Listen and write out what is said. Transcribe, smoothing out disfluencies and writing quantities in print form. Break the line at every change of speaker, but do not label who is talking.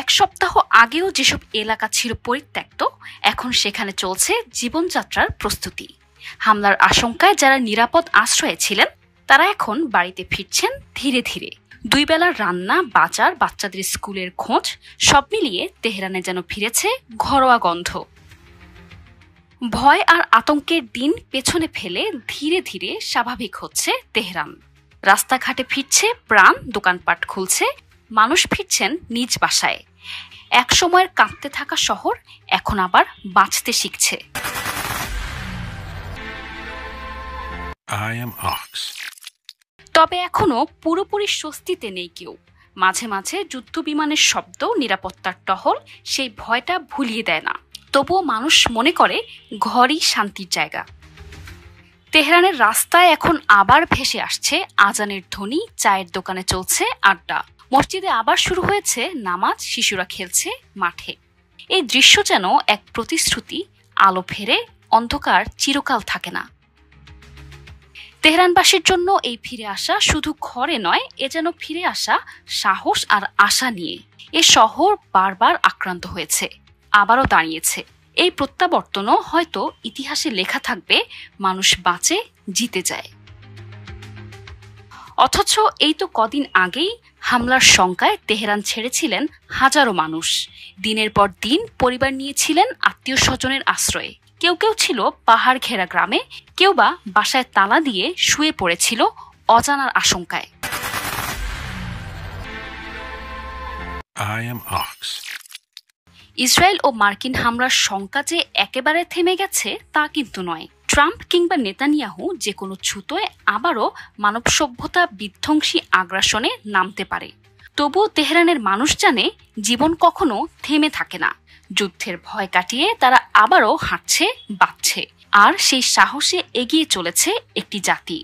এক সপ্তাহ আগেও যেসব এলাকা ছিল পরিত্যক্ত, এখন সেখানে চলছে জীবনযাত্রার প্রস্তুতি। হামলার আশঙ্কায় যারা নিরাপদ আশ্রয়ে ছিলেন তারা এখন বাড়িতে ফিরছেন ধীরে ধীরে। 2 বেলার রান্না, বাজার, বাচ্চাদের স্কুলের খোঁজ, সব মিলিয়ে তেহরানে যেন ফিরেছে ঘরোয়া গন্ধ। ভয় আর আতঙ্কের দিন পেছনে ফেলে ধীরে ধীরে স্বাভাবিক হচ্ছে তেহরান। রাস্তাঘাটে ফিরছে প্রাণ, দোকানপাট খুলছে, মানুষ ফিরছেন নিজ বাসায়। এক সময়ের কাঁপতে থাকা শহর এখন আবার বাঁচতে শিখছে। তবে এখনো পুরোপুরি স্বস্তিতে নেই কেউ। মাঝে মাঝে যুদ্ধ বিমানের শব্দ, নিরাপত্তার টহল সেই ভয়টা ভুলিয়ে দেয় না। তবুও মানুষ মনে করে ঘরই শান্তির জায়গা। তেহরানের রাস্তায় এখন আবার ভেসে আসছে আজানের ধ্বনি, চায়ের দোকানে চলছে আড্ডা, মসজিদে আবার শুরু হয়েছে নামাজ, শিশুরা খেলছে মাঠে। এই দৃশ্য যেন এক প্রতিশ্রুতি, আলো ফেরে, অন্ধকার চিরকাল থাকে না। তেহরানবাসীর জন্য এই ফিরে আসা শুধু ঘরে নয়, এ যেন ফিরে আসা সাহস আর আশা নিয়ে। এ শহর বারবার আক্রান্ত হয়েছে, আবারও দাঁড়িয়েছে। এই প্রত্যাবর্তনও হয়তো ইতিহাসে লেখা থাকবে, মানুষ বাঁচে, জিতে যায়। অথচ এই তো কদিন আগেই হামলার শঙ্কায় তেহরান ছেড়েছিলেন হাজারো মানুষ। দিনের পর দিন পরিবার নিয়েছিলেন আত্মীয় স্বজনের আশ্রয়ে। কেউ কেউ ছিল পাহাড় ঘেরা গ্রামে, কেউ বা বাসায় তালা দিয়ে শুয়ে পড়েছিল অজানার আশঙ্কায়। ইসরায়েল ও মার্কিন হামলার শঙ্কা যে একেবারে থেমে গেছে তা কিন্তু নয়। ট্রাম্প কিংবা নেতানিয়াহু যে কোনো ছুতোয় আবারও মানব সভ্যতা বিধ্বংসী আগ্রাসনে নামতে পারে। তবুও তেহরানের মানুষ জানে, জীবন কখনো থেমে থাকে না। যুদ্ধের ভয় কাটিয়ে তারা আবারও হাঁটছে, বাঁচছে, আর সেই সাহসে এগিয়ে চলেছে একটি জাতি।